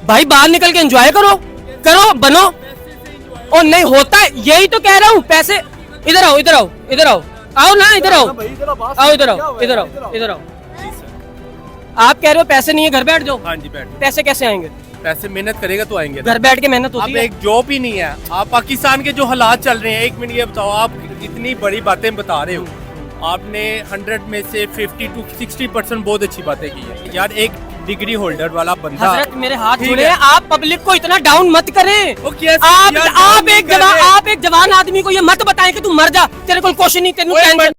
भाई बाहर निकल के एंजॉय करो, करो, बनो। और नहीं होता है, यही तो कह रहा हूँ। पैसे, इधर आओ, इधर आओ, इधर आओ, आओ ना, इधर आओ, आओ, इधर आओ, इधर आओ, इधर आओ। आप कह रहे हो पैसे नहीं है, घर बैठ जाओ। हाँ जी, बैठ। पैसे कैसे आएंगे? पैसे मेहनत करेगा तो आएंगे। घर बैठ के मेहनत अब होती है। एक जॉब ही नहीं है। आप पाकिस्तान के जो हालात चल रहे हैं, एक मिनट ये बताओ, आप इतनी बड़ी बातें बता रहे हो, आपने 100 में से 50 to 60% बहुत अच्छी बातें की है यार। एक डिग्री होल्डर वाला बंदा, हजरत मेरे हाथ ठीक जुड़े है। हैं, आप पब्लिक को इतना डाउन मत करें। वो कैसे आप यार, आप down एक नहीं जवान, कर रहे। आप एक जवान आदमी को ये मत बताएं कि तू मर जा, तेरे को क्वेश्चन नहीं, तेरे को ओए, टेंशन।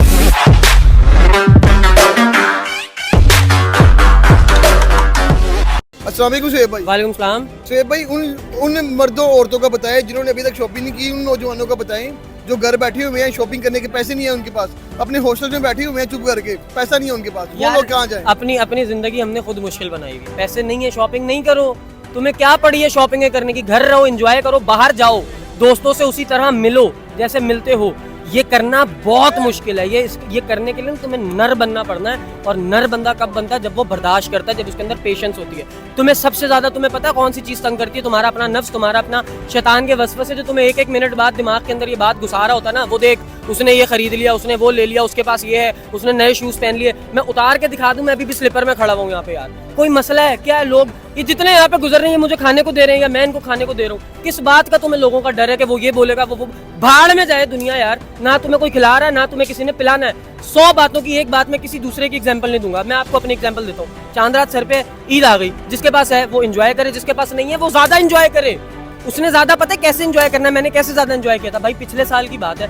अस्सलाम वालेकुम शेब भाई। वालेकुम सलाम। शेब भाई उन मर्दों औरतों का बताएं जिन्होंने अभी तक शॉपिंग नहीं की, उन नौजवानों का बताएं जो घर बैठे हुए हैं, शॉपिंग करने के पैसे नहीं है उनके पास, अपने हॉस्टल में बैठे हुए हैं चुप करके, पैसा नहीं है उनके पास, वो यार, लोग कहाँ जाएं? अपनी अपनी जिंदगी हमने खुद मुश्किल बनाई हुई। पैसे नहीं है, शॉपिंग नहीं करो। तुम्हें क्या पड़ी है शॉपिंग करने की? घर रहो, एंजॉय करो, बाहर जाओ, दोस्तों से उसी तरह मिलो जैसे मिलते हो। ये करना बहुत मुश्किल है। ये करने के लिए तुम्हें नर बनना पड़ना है। और नर बंदा कब बनता है? जब वो बर्दाश्त करता है, जब उसके अंदर पेशेंस होती है। तुम्हें सबसे ज्यादा तुम्हें पता है कौन सी चीज तंग करती है? तुम्हारा अपना नफ्स, तुम्हारा अपना शैतान के वसवसे, जो तुम्हें एक एक मिनट बाद दिमाग के अंदर ये बात घुसा रहा होता है ना, वो देख उसने ये खरीद लिया, उसने वो ले लिया, उसके पास ये है, उसने नए शूज पहन लिए। मैं उतार के दिखा दूं, मैं अभी भी स्लीपर में खड़ा हूँ यहाँ पे। यार कोई मसला है क्या है? लोग ये जितने यहाँ पे गुजर रहे हैं, मुझे खाने को दे रहे हैं या मैं इनको खाने को दे रहा हूँ, किस बात का तुम्हें लोगों का डर है कि वो ये बोलेगा, वो भाड़ में जाए दुनिया यार। ना तुम्हें कोई खिला रहा है, ना तुम्हें किसी ने पिलाना है। 100 बातों की एक बात में किसी दूसरे की एग्जांपल नहीं दूंगा। मैं आपको अपनी एग्जांपल देता हूँ। चांद रात सर पे ईद आ गई, जिसके पास है वो एंजॉय करे, जिसके पास नहीं है वो ज्यादा एंजॉय करे। उसने ज्यादा पता है कैसे एंजॉय करना है। मैंने कैसे ज्यादा एंजॉय किया था भाई? पिछले साल की बात है।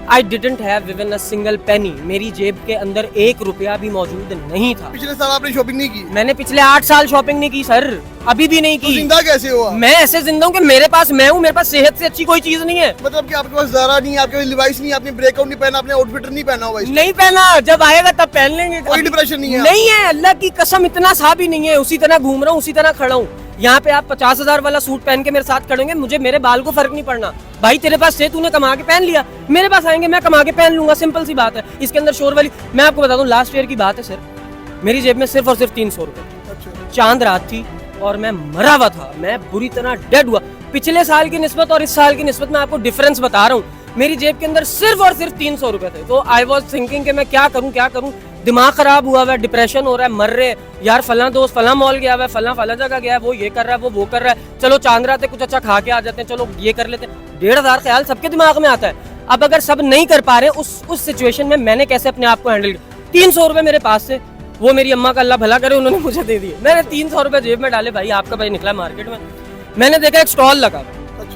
I didn't have even a single penny। मेरी जेब के अंदर 1 रुपया भी मौजूद नहीं था। पिछले साल आपने शॉपिंग नहीं की? मैंने पिछले 8 साल शॉपिंग नहीं की सर, अभी भी नहीं तो की। जिंदा कैसे हुआ? मैं ऐसे जिंदा हूँ कि मेरे पास मैं हूँ, मेरे पास सेहत से अच्छी कोई चीज नहीं है। मतलब कि आपके पास ज़ारा नहीं है, आपके पास लिवाइस नहीं है, आपने ब्रेकआउट नहीं पहना, आपने आउटफिटर नहीं पहना हुआ, नहीं पहना, जब आएगा तब पहन लेंगे। कोई डिप्रेशन नहीं है? नहीं है, अल्लाह की कसम, इतना सा भी नहीं है। उसी तरह घूम रहा हूँ, उसी तरह खड़ा हूँ। यहाँ पे आप 50,000 वाला सूट पहन के मेरे साथ खड़ेंगे, मुझे मेरे बाल को फर्क नहीं पड़ना। भाई तेरे पास से तूने कमा के पहन लिया, मेरे पास आएंगे मैं कमा के पहन लूंगा, सिंपल सी बात है। इसके अंदर शोर वाली। मैं आपको बता दूं, लास्ट ईयर की बात है सर, मेरी जेब में सिर्फ और सिर्फ 300 रुपए। अच्छा। चांद रात थी और मैं मरा हुआ था, मैं बुरी तरह डेड हुआ। पिछले साल की निस्बत और इस साल की निस्बत में आपको डिफरेंस बता रहा हूँ। मेरी जेब के अंदर सिर्फ और सिर्फ 300 रुपए थे। तो आई वॉज थिंकिंग कि मैं क्या करूं, क्या करूं। दिमाग खराब हुआ है, डिप्रेशन हो रहा है, मर रहे यार। फला दोस्त फला मॉल गया हुआ है, फला जगह गया है, वो ये कर रहा है, वो कर रहा है। चलो चांद रात है, कुछ अच्छा खा के आ जाते हैं, चलो ये कर लेते हैं। 1,500 ख्याल सबके दिमाग में आता है। अब अगर सब नहीं कर पा रहे उस सिचुएशन में मैंने कैसे अपने आप को हैंडल किया? 300 रुपए मेरे पास से, वो मेरी अम्मा का अल्लाह भला करे, उन्होंने मुझे दे दिए। मैंने 300 रुपए जेब में डाले। भाई आपका भाई निकला मार्केट में, मैंने देखा एक स्टॉल लगा,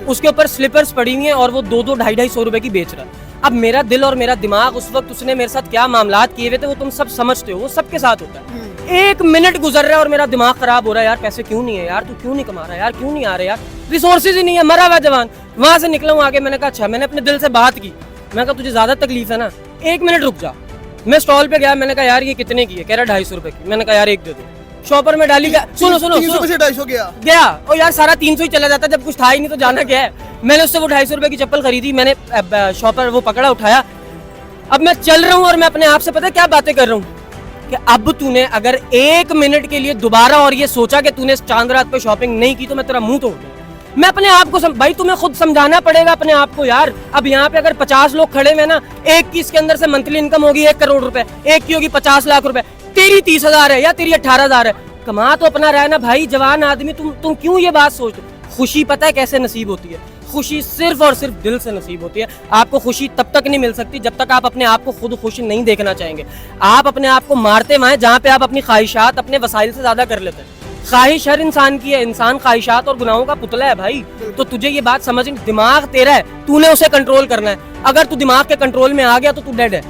उसके ऊपर स्लीपर्स पड़ी हुई हैं और वो 2-2, 250 रुपए की बेच रहा है। अब मेरा दिल और मेरा दिमाग उस वक्त उसने मेरे साथ क्या मामलात किए हुए थे वो तुम सब समझते हो, वो सबके साथ होता है। 1 मिनट गुजर रहा है और मेरा दिमाग खराब हो रहा है। यार पैसे क्यों नहीं है यार, तू क्यों नहीं कमा रहा है यार, क्यों नहीं आ रहे यार, रिसोर्सेज ही नहीं है, मरा हुआ जवान। वहां से निकला हूँ आगे, मैंने कहा अच्छा, मैंने अपने दिल से बात की। मैं कहा तुझे ज्यादा तकलीफ है ना, 1 मिनट रुक जा। मैं स्टॉल पे गया, मैंने कहा यार ये कितने की है? कह रहा 250 रुपए की। मैंने कहा यार एक दे दो। शॉपर में डाली, सुनो 300 से 250 गया। और यार सारा 300 ही चला जाता, जब कुछ था ही नहीं तो जाना क्या है। मैंने उससे वो 250 रुपए की चप्पल खरीदी, मैंने शॉपर वो पकड़ा, उठाया। अब मैं चल रहा हूँ और मैं अपने आप से पता है क्या बातें कर रहा हूँ कि अब तूने अगर 1 मिनट के लिए दोबारा और ये सोचा कि तूने चांद रात पे शॉपिंग नहीं की तो मैं तेरा मुंह तोड़ दूं। मैं अपने आप को भाई तुम्हें खुद समझाना पड़ेगा अपने आप को यार। अब यहाँ पे अगर 50 लोग खड़े हुए ना, एक की इसके अंदर से मंथली इनकम होगी 1 करोड़ रुपए, एक की होगी 50 लाख रुपए, तेरी 30,000 है या तेरी 18,000 है। कमा तो अपना रहा है ना भाई, जवान आदमी। तुम क्यों ये बात सोचते हो? खुशी पता है कैसे नसीब होती है? खुशी सिर्फ और सिर्फ दिल से नसीब होती है। आपको खुशी तब तक नहीं मिल सकती जब तक आप अपने आप को खुद खुश नहीं देखना चाहेंगे। आप अपने आप को मारते वहां जहां पे आप अपनी ख्वाहिशात अपने वसाइल से ज्यादा कर लेते हैं। ख्वाहिश हर इंसान की है, इंसान ख्वाहिशात और गुनाहों का पुतला है भाई। तो तुझे ये बात समझ, दिमाग तेरा है, तूने उसे कंट्रोल करना है। अगर तू दिमाग के कंट्रोल में आ गया तो तू डेड है।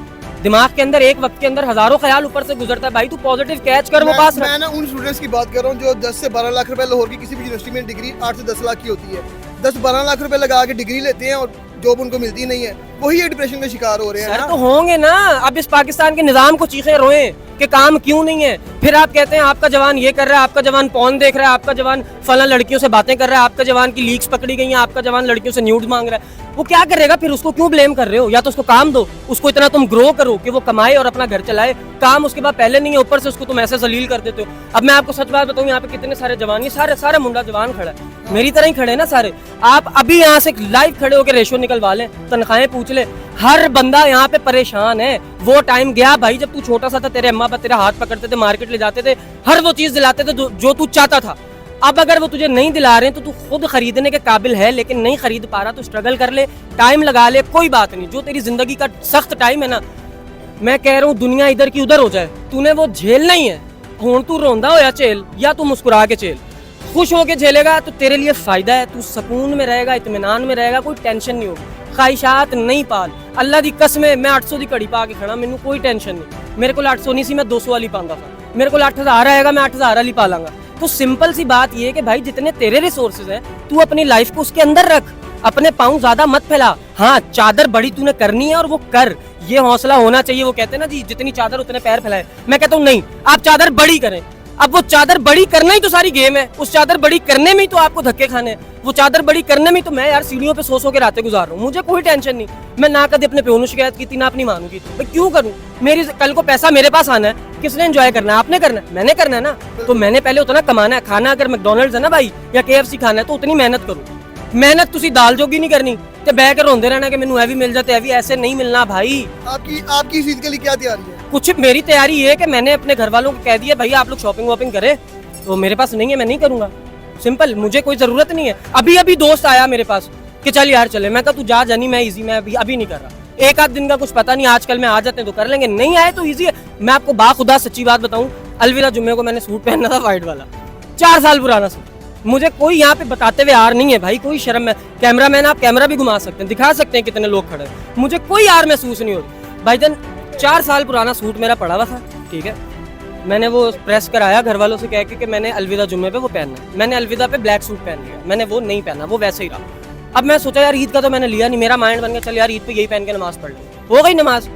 दिमाग के अंदर एक वक्त के अंदर हजारों ख्याल ऊपर से गुजरता है भाई, तू पॉजिटिव कैच कर, वो पास मैं ना उन स्टूडेंट्स की बात कर रहा हूँ जो 10 से 12 लाख रुपए, लाहौर की किसी भी यूनिवर्सिटी में डिग्री 8 से 10 लाख की होती है, 10-12 लाख रुपए लगा के डिग्री लेते हैं और जॉब उनको मिलती नहीं है, वही ये डिप्रेशन का शिकार हो रहे हैं। सर तो होंगे ना। अब इस पाकिस्तान के निजाम को चीखे रोए कि काम क्यों नहीं है, फिर आप कहते हैं आपका जवान ये कर रहा है, आपका जवान पॉर्न देख रहा है, आपका जवान फला लड़कियों से बातें कर रहा है, आपका जवान की लीक्स पकड़ी गई हैं, आपका जवान लड़कियों से न्यूड मांग रहा है। वो क्या करेगा फिर? उसको क्यों ब्लेम कर रहे हो? या तो उसको काम दो, उसको इतना तुम ग्रो करो कि वो कमाए और अपना घर चलाए। काम उसके बाद पहले नहीं है, ऊपर से उसको तुम ऐसे जलील कर देते हो। अब मैं आपको सच बात बताऊं, यहाँ पे कितने सारे जवान, ये सारे मुंडा जवान खड़ा है, मेरी तरह ही खड़े हैं ना सारे। आप अभी यहाँ से लाइव खड़े होकर रेशो निकलवा लें, तनख्वाहें पूछ ले, हर बंदा यहाँ पे परेशान है। वो टाइम गया भाई जब तू छोटा सा था, तेरे अम्मा पापा तेरा हाथ पकड़ते थे, मार्केट ले जाते थे, हर वो चीज दिलाते थे जो तू चाहता था। अब अगर वो तुझे नहीं दिला रहे हैं तो तू खुद खरीदने के काबिल है, लेकिन नहीं खरीद पा रहा तो स्ट्रगल कर ले, टाइम लगा ले, कोई बात नहीं। जो तेरी जिंदगी का सख्त टाइम है ना, मैं कह रहा हूँ दुनिया इधर की उधर हो जाए, तूने वो झेलना ही है। हुण तू रोंदा होया झेल या तू मुस्कुरा के झेल। खुश होके झेलेगा तो तेरे लिए फायदा है, तू सुकून में रहेगा, इत्मीनान में रहेगा, कोई टेंशन नहीं होगी। ख्वाहिशात नहीं पाल। अल्लाह दी कसम है, मैं 800 की घड़ी पा के खड़ा, मैनू कोई टेंशन नहीं। मेरे को 800 नहीं सी, मैं 200 वाली पाऊंगा था। मेरे को 8000 आएगा, मैं 8000 वाली पालांगा। तो सिंपल सी बात ये है कि भाई जितने तेरे रिसोर्सेज हैं, तू अपनी लाइफ को उसके अंदर रख, अपने पाँव ज्यादा मत फैला। हाँ, चादर बड़ी तूने करनी है और वो कर, ये हौसला होना चाहिए। वो कहते हैं ना जी, जितनी चादर उतने पैर फैलाए। मैं कहता हूँ नहीं, आप चादर बड़ी करें। अब वो चादर बड़ी करना ही तो सारी गेम है। उस चादर बड़ी करने में ही तो आपको धक्के खाने हैं। वो चादर बड़ी करने में तो मैं यार सीढ़ियों पे सो के रातें गुजार रहा हूँ, मुझे कोई टेंशन नहीं। मैं ना कभी अपने प्यो शिकायत की थी, ना अपनी मां की थी। मैं क्यों करूँ? मेरी कल को पैसा मेरे पास आना है, किसने एंजॉय करना है? आपने करना है, मैंने करना है ना। तो मैंने पहले उतना कमाना है। खाना अगर मैकडॉनल्ड्स है ना भाई, या KFC खाना है, तो उतनी मेहनत करूँ। मेहनत तुसी दाल जोगी नहीं करनी ते बह के रोंदे रहना कि मैनू ए भी मिल जाते, ऐसे नहीं मिलना भाई। आपकी इस ईद के लिए क्या तैयारी है? कुछ मेरी तैयारी ये है कि मैंने अपने घर वालों को कह दिया भाई आप लोग शॉपिंग वॉपिंग करें, तो मेरे पास नहीं है, मैं नहीं करूंगा। सिंपल, मुझे कोई जरूरत नहीं है। अभी दोस्त आया मेरे पास कि चल यार चले, मैं कहा तू जा जानी, मैं इजी, मैं अभी नहीं कर रहा। एक आध दिन का कुछ पता नहीं, आजकल में आ जाते हैं तो कर लेंगे, नहीं आए तो इजी है। मैं आपको बाखुदा सच्ची बात बताऊं, अलविदा जुम्मे को मैंने सूट पहना था व्हाइट वाला, 4 साल पुराना सूट। मुझे कोई यहाँ पे बताते हुए यार नहीं है भाई, कोई शर्म है। कैमरामैन, आप कैमरा भी घुमा सकते हैं, दिखा सकते हैं कितने लोग खड़े हैं, मुझे कोई यार महसूस नहीं हो रही। भाईजान 4 साल पुराना सूट मेरा पड़ा हुआ था, ठीक है, मैंने वो प्रेस कराया घर वालों से कह के कि मैंने अलविदा जुम्मे पे वो पहनना है। मैंने अलविदा पे ब्लैक सूट पहन लिया, मैंने वो नहीं पहना, वो वैसे ही रहा। अब मैं सोचा यार ईद का तो मैंने लिया नहीं, मेरा माइंड बन गया चल यार ईद पे यही पहन के नमाज पढ़ ली। हो गई नमाज,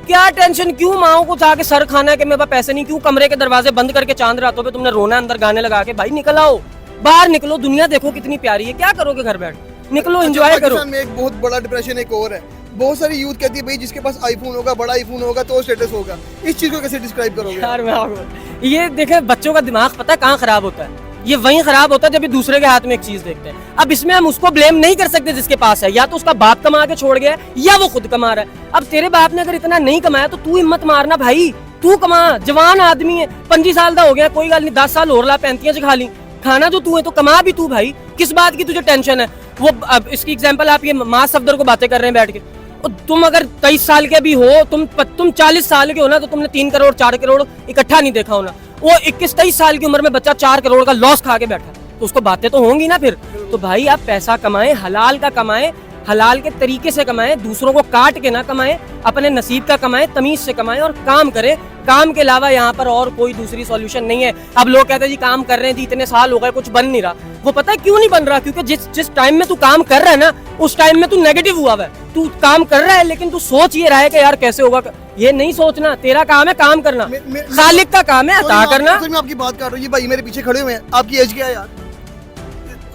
क्या टेंशन? क्यों माओ को जाके सर खाना है कि मेरे पास पैसे नहीं? क्यों कमरे के दरवाजे बंद करके चांद रातों पे तुमने रोना, अंदर गाने लगा के? भाई निकल आओ, बाहर निकलो, दुनिया देखो कितनी प्यारी है। क्या करोगे घर बैठ? निकलो, एंजॉय करो। पाकिस्तान में एक बहुत बड़ा डिप्रेशन एक और है, बहुत सारी यूथ कहती है भाई जिसके पास आईफोन होगा, बड़ा आईफोन होगा तो स्टेटस होगा। इस चीज को कैसे डिस्क्राइब करोगे? यार मैं आपको ये देखे, बच्चों का दिमाग पता है कहाँ खराब होता है? ये वहीं खराब होता है जब ये दूसरे के हाथ में एक चीज देखते हैं। अब इसमें हम उसको ब्लेम नहीं कर सकते जिसके पास है, या तो उसका बाप कमा के छोड़ गया या वो खुद कमा रहा है। अब तेरे बाप ने अगर इतना नहीं कमाया तो तू हिम्मत मारना भाई, तू कमा, जवान आदमी है, 25 साल का हो गया, कोई गल नहीं, 10 साल और ला, 35 खा ली, खाना जो तू है तो कमा भी तू भाई। किस बात की तुझे टेंशन है? वो अब इसकी एग्जांपल आप ये मां सफदर को बातें कर रहे हैं बैठ के, और तुम अगर 23 साल के भी हो, तुम 40 साल के हो ना, तो तुमने 3 करोड़ 4 करोड़ इकट्ठा नहीं देखा होना। वो 21-23 साल की उम्र में बच्चा 4 करोड़ का लॉस खा के बैठा, तो उसको बातें तो होंगी ना फिर। तो भाई आप पैसा कमाएं, हलाल का कमाएं, हलाल के तरीके से कमाएं, दूसरों को काट के ना कमाएं, अपने नसीब का कमाएं, तमीज से कमाएं और काम करें। काम के अलावा यहाँ पर और कोई दूसरी सॉल्यूशन नहीं है। अब लोग कहते हैं जी काम कर रहे हैं जी, इतने साल हो गए कुछ बन नहीं रहा। वो पता है क्यों नहीं बन रहा? क्योंकि जिस टाइम में तू काम कर रहा है ना, उस टाइम में तू नेगेटिव हुआ है। तू काम कर रहा है लेकिन तू सोच ये रहा है कि यार कैसे होगा, ये नहीं सोचना। तेरा काम है काम करना, खालिक का काम है अता करना। मैं आपकी बात कर रहा हूँ, ये भाई मेरे पीछे खड़े हुए हैं, आपकी एज क्या है यार?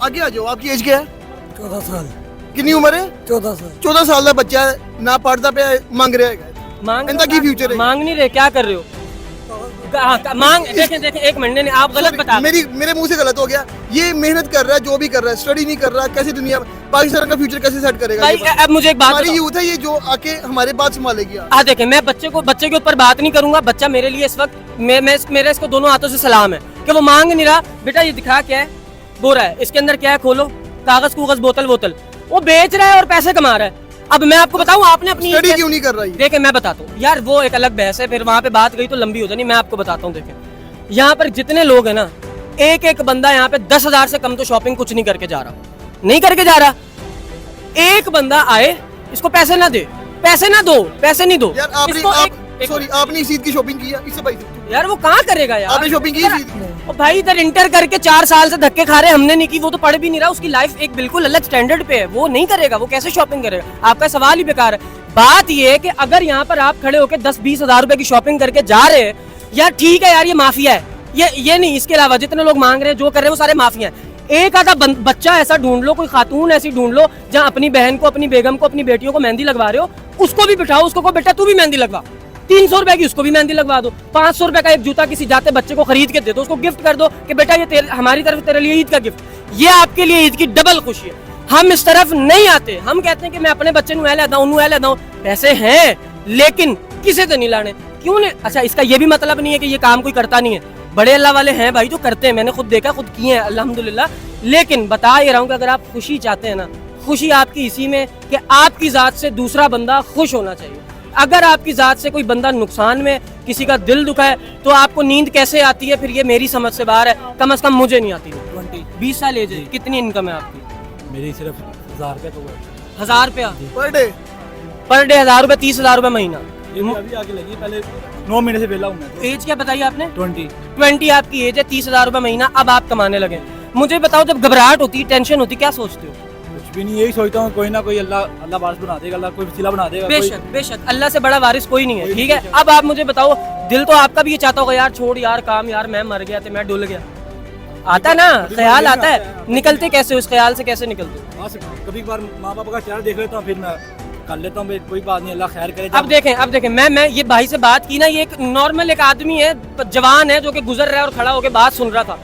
आगे आ जाओ, आपकी एज क्या है? 14 साल। कितनी उम्र है? 14 साल। 14 साल का बच्चा है, ना पढ़ता पे मांग रहा है। इनका की फ्यूचर है? मांग नहीं रहे, क्या कर रहे हो? मांग देखें एक मिनट, नहीं आप गलत बता। मेरे मुंह से गलत हो गया। ये मेहनत कर रहा है, जो भी कर रहा है, स्टडी नहीं कर रहा, कैसे दुनिया पाकिस्तान का फ्यूचर कैसे सेट करेगा? भाई अब मुझे एक बात, हमारी यूथ है ये जो आके हमारे बात संभालेगी। देखें, मैं बच्चे के ऊपर बात नहीं करूंगा। बच्चा मेरे लिए इस वक्त मेरे इसको दोनों हाथों से सलाम है कि वो मांग नहीं रहा। बेटा ये दिखा क्या है, बोरा है, इसके अंदर क्या है, खोलो, कागज कुगज बोतल, वो बेच रहा है और पैसे कमा रहा है। अब मैं आपको बताऊं, आपने अपनी स्टडी क्यों नहीं कर रही? देखें मैं बताता हूँ यार, वो एक अलग बहस है, फिर वहां पे बात गई तो लंबी हो जानी। मैं आपको बताता हूँ, देखें यहाँ पर जितने लोग हैं ना, एक बंदा यहाँ पे 10,000 से कम तो शॉपिंग कुछ नहीं करके जा रहा। एक बंदा आए, इसको पैसे ना दे, पैसे नहीं दो यार। आपने इस ईद की शॉपिंग की है इससे भाई? यार वो कहाँ करेगा यार? आपने शॉपिंग की इस ईद की? और भाई इधर इंटर करके 4 साल से धक्के खा रहे, हमने नहीं की, वो तो पढ़ भी नहीं रहा, उसकी लाइफ एक बिल्कुल अलग स्टैंडर्ड पे है, वो नहीं करेगा, वो कैसे शॉपिंग करेगा? आपका सवाल ही बेकार है। बात ये है कि अगर यहाँ पर आप खड़े होकर 10-20 हजार रुपए की शॉपिंग करके जा रहे हैं, यार ठीक है यार, ये माफिया है, ये नहीं, इसके अलावा जितने लोग मांग रहे हैं, जो कर रहे हैं, वो सारे माफिया हैं। एक आधा बच्चा ऐसा ढूंढ लो, कोई खातून ऐसी ढूंढ लो जहाँ अपनी बहन को, अपनी बेगम को, अपनी बेटियों को मेहंदी लगवा रहे हो, उसको भी बिठाओ, उसको कहो बेटा तू भी मेहंदी लगवा। 300 रुपए की उसको भी मेहंदी लगवा दो। 500 रुपए का एक जूता किसी जाते बच्चे को खरीद के दे दो, उसको गिफ्ट कर दो कि बेटा ये हमारी तरफ तेरे लिए ईद का गिफ्ट, ये आपके लिए ईद की डबल खुशी है। हम इस तरफ नहीं आते, हम कहते हैं कि मैं अपने बच्चे नु ले दाऊं, पैसे हैं लेकिन किसी से नहीं लाने, क्यों नहीं? अच्छा, इसका ये भी मतलब नहीं है कि ये काम कोई करता नहीं है, बड़े अल्लाह वाले हैं भाई जो करते हैं, मैंने खुद देखा, खुद किए हैं अल्हम्दुलिल्लाह। लेकिन बता ये रहा हूँ कि अगर आप खुशी चाहते हैं ना, खुशी आपकी इसी में कि आपकी जात से दूसरा बंदा खुश होना चाहिए। अगर आपकी जात से कोई बंदा नुकसान में, किसी का दिल दुखा है, तो आपको नींद कैसे आती है? फिर ये मेरी समझ से बाहर है, कम से कम मुझे नहीं आती। 20 साल एज है, कितनी इनकम है आपकी? मेरी सिर्फ 1000 रुपये तो 1000 रुपया पर डे? पर डे 1000 रुपये, 30,000 रुपये महीना। ये भी अभी आगे लगी, पहले 9 महीने से वेला हूँ मैं। एज क्या बताई आपने? 20 आपकी एज है, 30,000 रुपये महीना, अब आप कमाने लगे। मुझे बताओ, जब घबराहट होती, टेंशन होती, क्या सोचते हो? कुछ भी नहीं, यही सोचता हूँ कोई ना कोई अल्लाह वारिस बना देगा, अल्लाह कोई वसीला बना देगा। बेशक बेशक, अल्लाह से बड़ा वारिस कोई नहीं है, ठीक है। अब आप मुझे बताओ, दिल तो आपका भी ये चाहता होगा यार छोड़ यार काम, यार मैं मर गया तो मैं डुल गया, आता ना ख्याल आता है, निकलते कैसे उस ख्याल से, कैसे निकलते? कभी बार माँ बाप का चेहरा देख लेता हूँ, फिर मैं कर लेता हूँ, कोई बात नहीं, अल्लाह खैर करे। अब देखें मैं ये भाई से बात की ना, ये एक नॉर्मल एक आदमी है, जवान है, जो कि गुजर रहा है और खड़ा होकर बात सुन रहा था।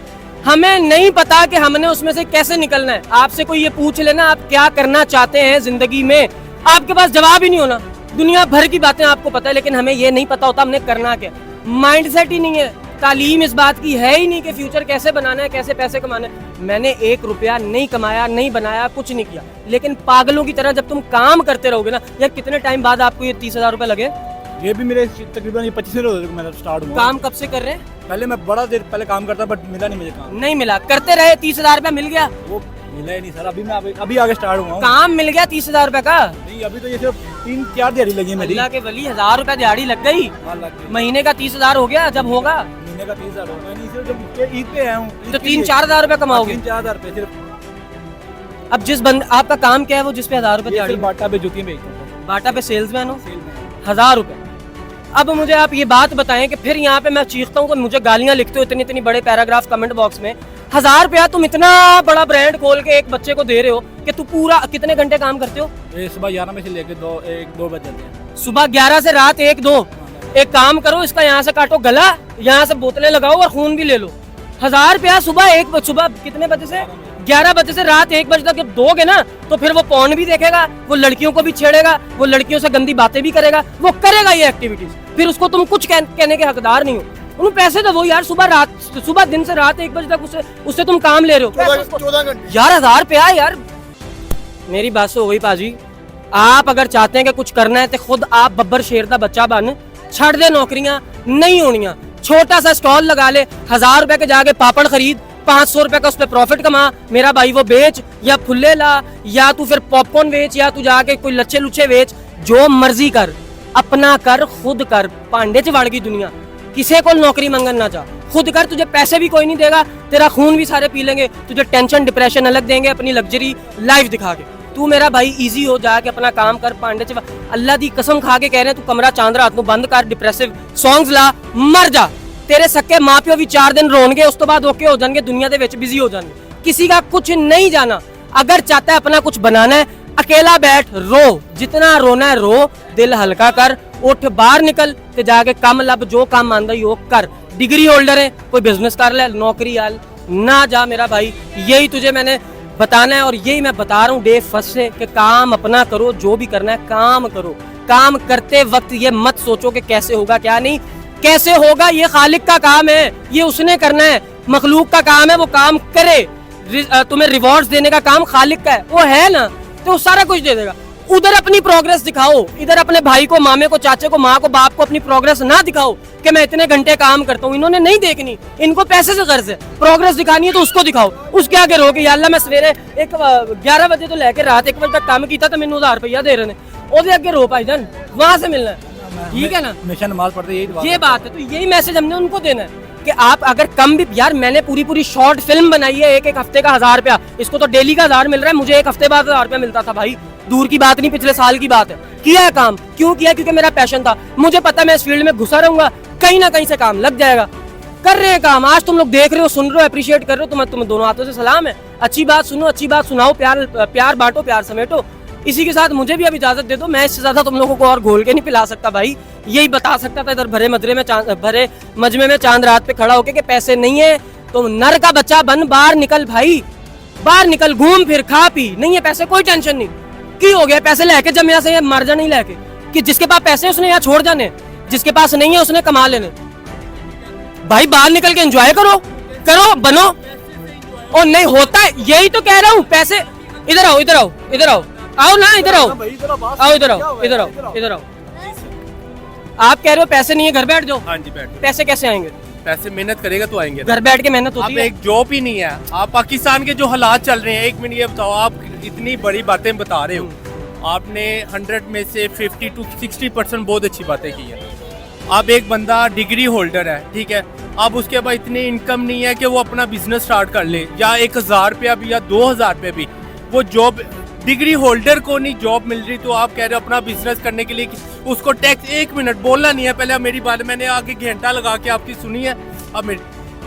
हमें नहीं पता कि हमने उसमें से कैसे निकलना है। आपसे कोई ये पूछ लेना आप क्या करना चाहते हैं जिंदगी में, आपके पास जवाब ही नहीं होना। दुनिया भर की बातें आपको पता है, लेकिन हमें ये नहीं पता होता हमने करना क्या। माइंड सेट ही नहीं है, तालीम इस बात की है ही नहीं कि फ्यूचर कैसे बनाना है, कैसे पैसे कमाने। मैंने 1 रुपया नहीं कमाया, नहीं बनाया, कुछ नहीं किया, लेकिन पागलों की तरह जब तुम काम करते रहोगे ना यार, कितने टाइम बाद आपको ये 30,000 रुपए लगे? ये भी मेरे तकरीबन 25 से मैं स्टार्ट हुआ। काम कब से कर रहे हैं? पहले मैं बड़ा देर पहले काम करता, बट मिला नहीं मुझे काम। नहीं मिला, करते रहे, 30,000 रुपया मिल गया? वो मिला ही नहीं सर, अभी मैं अभी आगे स्टार्ट हुआ हूँ। काम मिल गया 30,000 रुपए का? नहीं, अभी तो ये सिर्फ 3-4 दिहाड़ी लगी है मेरी। अल्लाह के वली, 1000 रुपया दिहाड़ी लग गई, हाँ, लग गई। महीने का 30,000 हो गया। जब होगा महीने का 30,000 होगा, नहीं सिर्फ जब ईद पे आया हूँ तो 3-4 हजार रुपया कमाओगे। 3-4 रुपये सिर्फ। अब जिस बंद आपका काम क्या है, वो जिसपे 1000 रुपए दिहाड़ी, बाटा पे जुतियाँ बेचता हूँ। बाटा पे सेल्समैन हो, 1000 रुपए। अब मुझे आप ये बात बताएं कि फिर यहाँ पे मैं चीखता हूँ कि मुझे गालियां लिखते हो इतनी इतनी बड़े पैराग्राफ कमेंट बॉक्स में, 1000 रुपया तुम इतना बड़ा ब्रांड खोल के एक बच्चे को दे रहे हो कि तू पूरा कितने घंटे काम करते हो? सुबह 11 में से लेके 2 बज जाते हैं। सुबह 11 से रात 1-2। एक काम करो, इसका यहाँ से काटो गला, यहाँ से बोतलें लगाओ और खून भी ले लो। 1000 रुपया सुबह कितने बजे से? 11 बजे से रात 1 बजे तक जब दोगे ना, तो फिर वो पॉर्न भी देखेगा, वो लड़कियों को भी छेड़ेगा, वो लड़कियों से गंदी बातें भी करेगा, वो करेगा ये एक्टिविटीज। फिर उसको तुम कुछ कहने के हकदार नहीं हो। उन्हें पैसे दो यार, सुबह दिन से रात 1 बजे तक उससे तुम काम ले रहे हो। 14 घंटे यार 1000 रुपया यार। मेरी बात से हो गई पाजी, आप अगर चाहते हैं कि कुछ करना है तो खुद आप बब्बर शेर दा बच्चा बन, छड़ दे नौकरियां नहीं होनियां, छोटा सा स्टॉल लगा ले, 1000 रुपए के जाके पापड़ खरीद, 500 रुपए का उस पर प्रॉफिट कमा, मेरा भाई वो बेच, या फुल्ले ला, या तू फिर पॉपकॉर्न बेच, या तू जाके कोई लच्छे लुच्छे बेच, जो मर्जी कर, अपना कर, खुद कर। पांडे च वड़ गई दुनिया, किसी को नौकरी मंगन ना जा, खुद कर। तुझे पैसे भी कोई नहीं देगा, तेरा खून भी सारे पी लेंगे, तुझे टेंशन डिप्रेशन अलग देंगे, अपनी लग्जरी लाइफ दिखा के। तू मेरा भाई इजी हो, जाके अपना काम कर। पांडे च अल्लाह दी कसम खा के कह रहे हैं, तू कमरा चांद रात को बंद कर, डिप्रेसिव सॉन्ग्स ला, मर जा। तेरे सक्के माँ प्यो भी 4 दिन रोणगे, उस तो बाद ओके हो जाएंगे, दुनिया दे विच बिजी हो जाएंगे। किसी का कुछ नहीं जाना। अगर चाहता है अपना कुछ बनाना है, अकेला बैठ रो, जितना रोना है रो, दिल हल्का कर, उठ बाहर निकल ते जाके काम लब, जो काम आंदा ही हो कर। डिग्री होल्डर है, कोई बिजनेस कर ले, नौकरी आल ना जा मेरा भाई। यही तुझे मैंने बताना है और यही मैं बता रहा हूँ डे फर्स्ट से कि काम अपना करो, जो भी करना है काम करो। काम करते वक्त ये मत सोचो कि कैसे होगा क्या नहीं, कैसे होगा ये खालिक का काम है, ये उसने करना है। मखलूक का काम है वो काम करे, तुम्हें रिवॉर्ड्स देने का काम खालिक का है, वो है ना, तो सारा कुछ दे देगा। उधर अपनी प्रोग्रेस दिखाओ, इधर अपने भाई को, मामे को, चाचे को, माँ को, बाप को अपनी प्रोग्रेस ना दिखाओ कि मैं इतने घंटे काम करता हूँ। इन्होंने नहीं देखनी, इनको पैसे से गर्ज है, प्रोग्रेस दिखानी है तो उसको दिखाओ। उसके आगे रो के या अल्लाह मैं सवेरे 11 बजे तो लेके रात 1 बजे तक काम किया तो मैंने 1000 रुपया दे रहे हैं, ओदे आगे रो भाईजान, वहां से मिलना है, ठीक है ना। हमेशा नमाज पढ़ते ये बात है, तो यही मैसेज हमने उनको देना है कि आप अगर कम भी, यार मैंने पूरी शॉर्ट फिल्म बनाई है, एक हफ्ते का 1000 रुपया, इसको तो डेली का 1000 मिल रहा है, मुझे 1 हफ्ते बाद 1000 रुपया मिलता था भाई, दूर की बात नहीं, पिछले साल की बात है। किया है काम, क्यों किया? क्योंकि मेरा पैशन था, मुझे पता मैं इस फील्ड में घुसा रहूंगा, कहीं ना कहीं से काम लग जाएगा, कर रहे हैं काम। आज तुम लोग देख रहे हो, सुन रहे हो, अप्रिशिएट कर रहे हो, तुम्हें दोनों हाथों से सलाम है। अच्छी बात सुनो, अच्छी बात सुनाओ, प्यार बांटो, प्यार समेटो। इसी के साथ मुझे भी अब इजाजत दे दो, मैं इससे ज्यादा तुम लोगों को और घोल के नहीं पिला सकता भाई। यही बता सकता था इधर भरे मजमे में चांद रात पे खड़ा होके कि पैसे नहीं है तो नर का बच्चा बन, बाहर निकल भाई, बाहर निकल, घूम फिर, खा पी, नहीं है पैसे कोई टेंशन नहीं। की हो गया पैसे लेके जब यहाँ से मर जा नहीं लेके, कि जिसके पास पैसे उसने यहाँ छोड़ जाने, जिसके पास नहीं है उसने कमा लेने। भाई बाहर निकल के एंजॉय करो, बनो। और नहीं होता है, यही तो कह रहा हूँ। पैसे इधर आओ, इधर आओ, इधर आओ, आओ ना, इधर आओ, आओ, इधर आओ, इधर आओ, इधर आओ। आप कह रहे हो पैसे नहीं है, घर बैठ जाओ। हाँ जी, बैठ। पैसे कैसे आएंगे? पैसे मेहनत करेगा तो आएंगे। घर बैठ के मेहनत होती अब है। एक जॉब ही नहीं है। आप पाकिस्तान के जो हालात चल रहे हैं, एक मिनट ये बताओ, आप इतनी बड़ी बातें बता रहे हो, आपने 100 में से 50 to 60% बहुत अच्छी बातें की है। अब एक बंदा डिग्री होल्डर है, ठीक है, अब उसके पास इतनी इनकम नहीं है कि वो अपना बिजनेस स्टार्ट कर ले, या 1000 रुपया भी या 2000 रुपये भी, वो जॉब, डिग्री होल्डर को नहीं जॉब मिल रही, तो आप कह रहे हो अपना बिजनेस करने के लिए उसको टैक्स। 1 मिनट बोलना नहीं है, पहले आप मेरी बात, मैंने आगे घंटा लगा के आपकी सुनी है। अब मेरी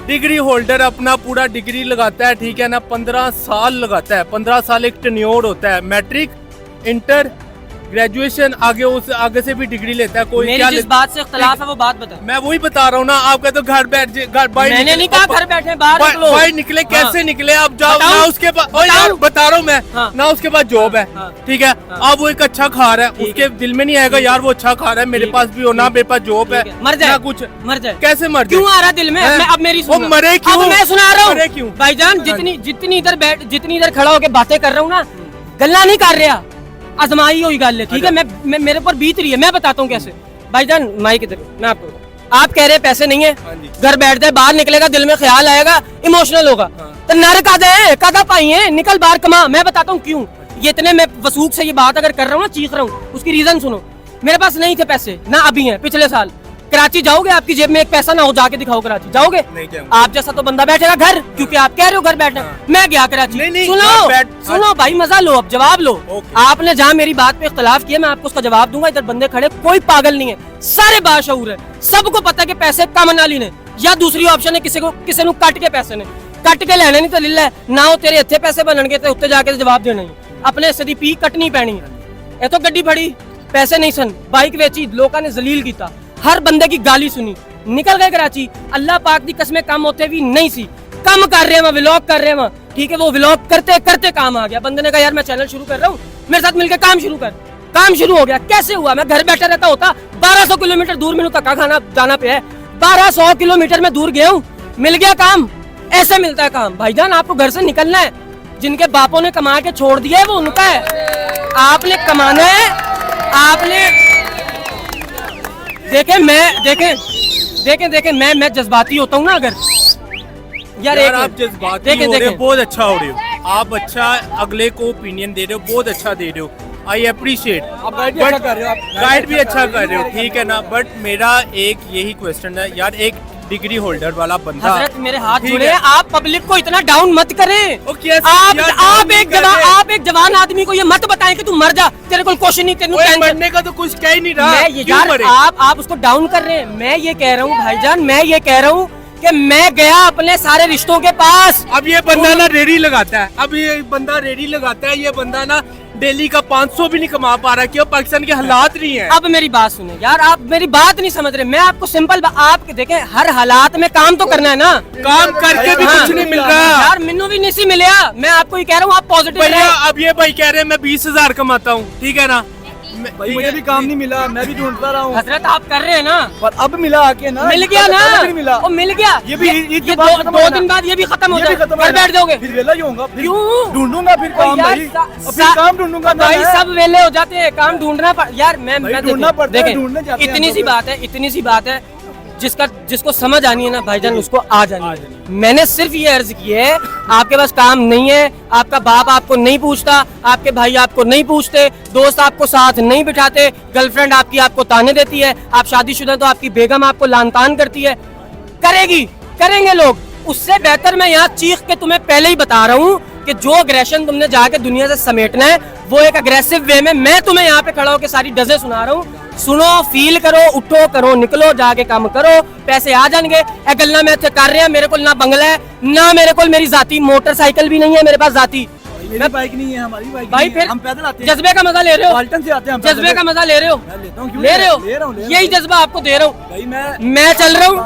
डिग्री होल्डर अपना पूरा डिग्री लगाता है, ठीक है ना, 15 साल लगाता है, 15 साल एक टेन्योर होता है, मैट्रिक, इंटर, ग्रेजुएशन, आगे से भी डिग्री लेता है कोई। मेरी जिस बात से इख्तलाफ है वो बात बता। मैं वही बता रहा हूँ ना, आप कहते हो घर बैठ, मैंने नहीं कहा घर बैठे, बाहर निकलो। भाई निकले, कैसे निकले? अब जाओ ना, उसके पास बता रहा हूँ मैं ना, उसके पास जॉब है, ठीक है, अब वो एक अच्छा खा रहा है, उसके दिल में नहीं आएगा यार वो अच्छा खा रहा है, मेरे पास भी हो ना, मेरे पास जॉब है, मर जाए, कुछ मर जाए, कैसे मर जाए? क्यों आ रहा दिल में? अब मेरी वो मरे क्यों? मैं सुना रहा मरे हूँ क्यों? भाईजान, जितनी इधर खड़ा होके बातें कर रहा हूँ ना, गल्ला नहीं कर रहा, आजमाई हुई गल है, ठीक है। मैं मेरे ऊपर बीत रही है, मैं बताता हूँ कैसे। भाईजान माइक इधर, मैं आपको, आप कह रहे हैं पैसे नहीं है, घर बैठ जाए, बाहर निकलेगा, दिल में ख्याल आएगा, इमोशनल होगा, तो नर कादा पाई है, निकल बाहर कमा। मैं बताता हूँ क्यों ये इतने, मैं वसूख से ये बात अगर कर रहा हूँ ना, चीख रहा हूँ, उसकी रीजन सुनो। मेरे पास नहीं थे पैसे ना, अभी हैं, पिछले साल। कराची जाओगे, आपकी जेब में एक पैसा ना हो, जाके दिखाओ कराची जाओगे? आप जैसा तो बंदा बैठेगा घर, क्योंकि आप कह रहे हो घर बैठना। मैं गया कराची, सुनो भाई, मजा लो, अब जवाब लो। आपने जहाँ मेरी बात पे इख्तलाफ किया, मैं आपको उसका जवाब दूंगा। इधर बंदे खड़े, कोई पागल नहीं है, सारे बाशऊर है, सबको पता है कि पैसे कम ना लीने, या दूसरी ऑप्शन है किसी को कट के पैसे ने, कट के लेने नहीं तो लिल्ला ना हो, तेरे इतने पैसे बनने तो उत्ते जाके जवाब देना ही, अपने सदी पी कटनी पैनी है। ये तो गड्डी फड़ी, पैसे नहीं सन, बाइक वेची, लोगों ने जलील किया, हर बंदे की गाली सुनी, निकल गए कराची। अल्लाह पाक दी कसमें काम होते भी नहीं सी, कम कर रहे हैं, व्लॉग कर रहे हैं, ठीक है, वो व्लॉग करते करते काम आ गया। बंदे ने कहा यार मैं चैनल शुरू कर रहा हूँ, मेरे साथ मिलकर काम शुरू कर, काम शुरू हो गया। कैसे हुआ? मैं घर बैठा रहता होता, 1200 किलोमीटर दूर मैंने धक्का खाना जाना पे है, 1200 किलोमीटर में दूर गया हूँ, मिल गया काम। ऐसे मिलता है काम भाईजान, आपको घर से निकलना है, जिनके बापों ने कमा के छोड़ दिया है वो उनका है, आपने कमाना है। आपने देखें मैं जज्बाती होता हूँ ना, अगर यार आप जज्बाती हो रहे हो, बहुत अच्छा हो रहे हो आप, अच्छा अगले को ओपिनियन दे रहे हो, बहुत अच्छा दे रहे हो, आई अप्रिशिएट। आप गाइड भी अच्छा कर रहे हो, गाइड भी अच्छा कर रहे हो, ठीक है ना, बट मेरा एक यही क्वेश्चन है यार, एक डिग्री होल्डर वाला बंदा, हजरत मेरे हाथ जुड़े, आप पब्लिक को इतना डाउन मत करें। आप एक जवान आदमी को ये मत बताएं कि तू मर जा, तेरे को क्वेश्चन नहीं, तेरे मरने का तो कुछ कह ही नहीं रहा। यार आप उसको डाउन कर रहे हैं। मैं ये कह रहा हूँ भाईजान, मैं ये कह रहा हूँ कि मैं गया अपने सारे रिश्तों के पास। अब ये बंदा ना रेडी लगाता है, अब ये बंदा रेडी लगाता है, ये बंदा ना डेली का 500 भी नहीं कमा पा रहा, क्यों? पाकिस्तान के हालात नहीं है। अब मेरी बात सुने यार, आप मेरी बात नहीं समझ रहे। मैं आपको सिंपल आप देखें, हर हालात में काम तो करना है ना, काम करके भी कुछ नहीं मिल रहा यार। मिन्नू भी नहीं मिला, मैं आपको ये कह रहा हूँ, आप पॉजिटिव भैया। अब ये भाई कह रहे हैं मैं 20,000 कमाता हूँ, ठीक है ना, भाई मुझे भी काम नहीं मिला, मैं भी ढूंढता रहा हूँ। हजरत आप कर रहे हैं ना, पर अब मिला आके ना, मिल गया ना, मिला, वो मिल गया। ये भी ये 2 दिन बाद ये भी खत्म हो जाएगा, घर बैठ जाओगे, फिर वेला ही होऊंगा, क्यों ढूंढूंगा फिर काम भाई, फिर काम ढूंढूंगा भाई, सब वेले हो जाते हैं, काम ढूंढना यार। मैं ढूंढना पड़ता है, ढूंढने जाते हैं। इतनी सी बात है, जिसको समझ आनी है ना भाईजान, उसको आ जानी है। मैंने सिर्फ ये अर्ज की है, आपके पास काम नहीं है, आपका बाप आपको नहीं पूछता, आपके भाई आपको नहीं पूछते, दोस्त आपको साथ नहीं बिठाते, गर्लफ्रेंड आपकी आपको ताने देती है, आप शादीशुदा तो आपकी बेगम आपको लानतान करती है, करेंगे लोग। उससे बेहतर मैं यहाँ चीख के तुम्हें पहले ही बता रहा हूँ कि जो अग्रेशन तुमने जाके दुनिया से समेटना है, वो एक अग्रेसिव वे में मैं तुम्हें यहाँ पे खड़ा होकर सारी डजे सुना रहा हूँ। सुनो फील करो उठो करो निकलो जाके काम करो पैसे आ जाएंगे ए गल्ला मैं इत्थे कर रहा मेरे को ना बंगला है ना मेरे को मेरी जाती मोटरसाइकिल भी नहीं है मेरे पास जाती मेरी बाइक नहीं है हमारी बाइक भाई नहीं है, फिर हम पैदल आते हैं जज्बे का मजा ले रहे हो पलटन से आते हैं हम जज्बे पैदल। का मजा ले रहे हो मैं लेता हूँ, क्यों ले रहे ले रहा हो हूँ। यही जज्बा आपको दे रहा हूँ भाई मैं चल रहा हूँ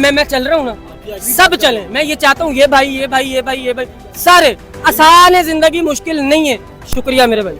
मैं चल रहा हूँ ना सब चले मैं ये चाहता हूँ ये भाई ये भाई ये भाई ये भाई सारे आसान है जिंदगी मुश्किल नहीं है शुक्रिया मेरे भाई